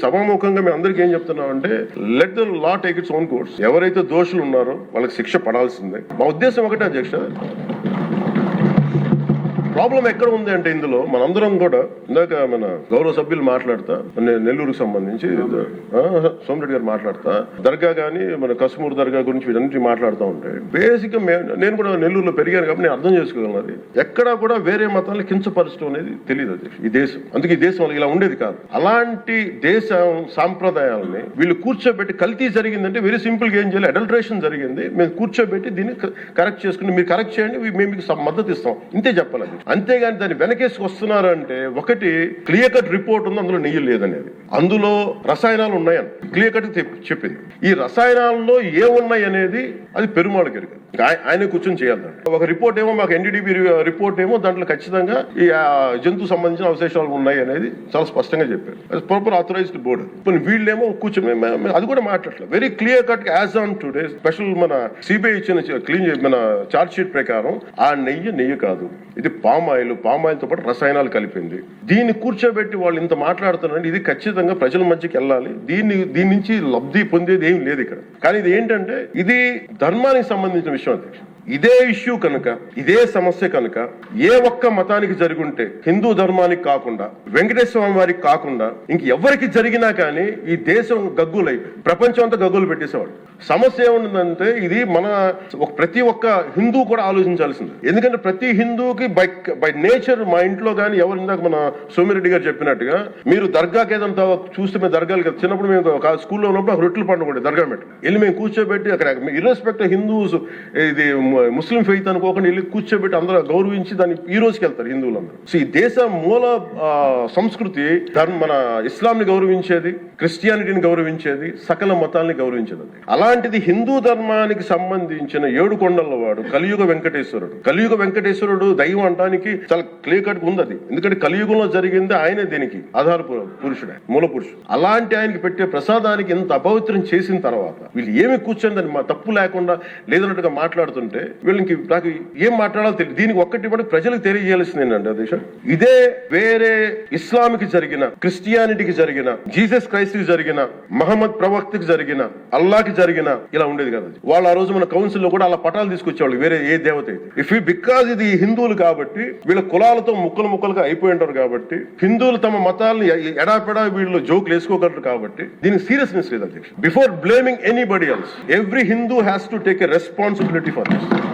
సభాముఖంగా మేము అందరికీ ఏం చెప్తున్నాం అంటే let the law take its own course. ఎవరైతే దోషులు ఉన్నారో వాళ్ళకి శిక్ష పడాల్సిందే. మా ఉద్దేశం ఒకటే అధ్యక్ష, ప్రాబ్లం ఎక్కడ ఉంది అంటే ఇందులో మనందరం కూడా ఇందాక మన గౌరవ సభ్యులు మాట్లాడతా, నెల్లూరుకు సంబంధించి సోమిరెడ్డి గారు మాట్లాడతా, దర్గా కానీ మన కసుమూరు దర్గా గురించి వీటన్నిటి మాట్లాడుతూ ఉంటే బేసిక్ గా నేను కూడా నెల్లూరులో పెరిగాను కాబట్టి నేను అర్థం చేసుకోగలను. అది ఎక్కడా కూడా వేరే మతాలను కించపరచడం అనేది తెలియదు అది ఈ దేశం. అందుకే ఈ దేశం ఇలా ఉండేది కాదు. అలాంటి దేశం సాంప్రదాయాలని వీళ్ళు కూర్చోబెట్టి కల్తీ జరిగిందంటే వెరీ సింపుల్ గా ఏం చేయాలి, అడల్ట్రేషన్ జరిగింది, మేము కూర్చోబెట్టి దీన్ని కరెక్ట్ చేసుకుని మీరు కరెక్ట్ చేయండి, మేము మీకు మద్దతు ఇస్తాం, ఇంతే చెప్పాలి. అంతేగాని దాన్ని వెనకేసి వస్తున్నారు అంటే ఒకటి క్లియర్ కట్ రిపోర్ట్ ఉంది, అందులో నెయ్యి లేదనేది, అందులో రసాయనాలు ఉన్నాయని క్లియర్ కట్ చెప్పింది. ఈ రసాయనాల్లో ఏమున్నాయి అనేది అది పెరుమాళ్ గారికి ఆయన కూర్చొని చేయాలి. ఒక రిపోర్ట్ ఏమో మాకు ఎన్డీడీబీ రిపోర్ట్ ఏమో దాంట్లో ఖచ్చితంగా ఈ జంతువు సంబంధించిన అవశేషాలు ఉన్నాయి అనేది చాలా స్పష్టంగా చెప్పారు. అది ప్రాపర్ ఆథరైజ్డ్ బోర్డు. కొన్ని వీళ్ళేమో కూర్చొని అది కూడా మాట్లాడలేదు. Very clear cut as on today special మన సిబిఐ ఇచ్చిన మన చార్జ్ షీట్ ప్రకారం ఆ నెయ్యి కాదు, ఇది పామ్ ఆయిల్ తో పాటు రసాయనాలు కలిపింది. దీన్ని కూర్చోబెట్టి వాళ్ళు ఇంత మాట్లాడుతున్నారంటే ఇది ఖచ్చితంగా ప్రజల మధ్యకి వెళ్ళాలి. దీని నుంచి లబ్ధి పొందేది ఏం లేదు ఇక్కడ. కానీ ఇది ఏంటంటే ఇది ధర్మానికి సంబంధించిన విషయం అధ్యక్ష. ఇదే ఇష్యూ కనుక, ఇదే సమస్య కనుక ఏ ఒక్క మతానికి జరుగుంటే, హిందూ ధర్మానికి కాకుండా, వెంకటేశ్వర స్వామి వారికి కాకుండా ఇంకెవరికి జరిగినా కానీ ఈ దేశం గగ్గులైపోయి ప్రపంచం అంతా గగ్గులు పెట్టేసేవాడు. సమస్య ఏముందంటే ఇది మన ప్రతి ఒక్క హిందూ కూడా ఆలోచించాల్సింది. ఎందుకంటే ప్రతి హిందూకి బై నేచర్, మా ఇంట్లో కానీ ఎవరు ఇందాక మన సోమిరెడ్డి గారు చెప్పినట్టుగా మీరు దర్గాకి ఏదంతా చూస్తే మేము దర్గాలు కదా, చిన్నప్పుడు మేము స్కూల్లో ఉన్నప్పుడు రొట్టెలు పండుగ దర్గా పెట్టి వెళ్ళి మేము కూర్చోబెట్టి అక్కడ ఇర్రెస్పెక్ట్ హిందూస్ ఇది ముస్లిం ఫెయిత్ అనుకోకుండా వెళ్ళి కూర్చోబెట్టి అందరూ గౌరవించి దాన్ని ఈ రోజుకి వెళ్తారు హిందువులందరూ. సో ఈ దేశ మూల సంస్కృతి మన ఇస్లాంని గౌరవించేది, క్రిస్టియానిటీని గౌరవించేది, సకల మతాల్ని గౌరవించేది. అలాంటిది హిందూ ధర్మానికి సంబంధించిన 7 కొండల వాడు కలియుగ వెంకటేశ్వరుడు. కలియుగ వెంకటేశ్వరుడు దైవం అనడానికి చాలా క్లియర్ కట్ ఉంది అది. ఎందుకంటే కలియుగంలో జరిగింది ఆయనే దీనికి ఆధార పురుషుడు, మూల పురుషుడు. అలాంటి ఆయనకి పెట్టే ప్రసాదానికి ఇంత అపవిత్రం చేసిన తర్వాత వీళ్ళు ఏమి కూర్చొని దాన్ని మా తప్పు లేకుండా లేదన్నట్టుగా మాట్లాడుతుంటే వీళ్ళకి నాకు ఏం మాట్లాడాలో తెలియదు. దీనికి ఒక్కటి కూడా ప్రజలకు తెలియజేయాల్సింది ఏంటంటే అధ్యక్ష, ఇదే వేరే ఇస్లాంకి జరిగిన, క్రిస్టియానిటీకి జరిగిన, జీసస్ క్రైస్ట్ కి జరిగిన, మహమ్మద్ ప్రవక్తకి జరిగిన, అల్లాకి జరిగిన ఇలా ఉండేది కదా. వాళ్ళు ఆ రోజు మన కౌన్సిల్ లో కూడా అలా పటాలు తీసుకొచ్చేవాళ్ళు వేరే ఏ దేవత అయితే. బికాజ్ ఇది హిందువులు కాబట్టి వీళ్ళ కులాలతో ముక్కలుగా అయిపోయి ఉంటారు కాబట్టి హిందువులు తమ మతాలని ఎడాపెడా వీళ్ళు జోకులు వేసుకోగలరు కాబట్టి దీనికి సీరియస్నెస్ లేదు అధ్యక్ష. Before blaming anybody else, every Hindu has to take a responsibility for this.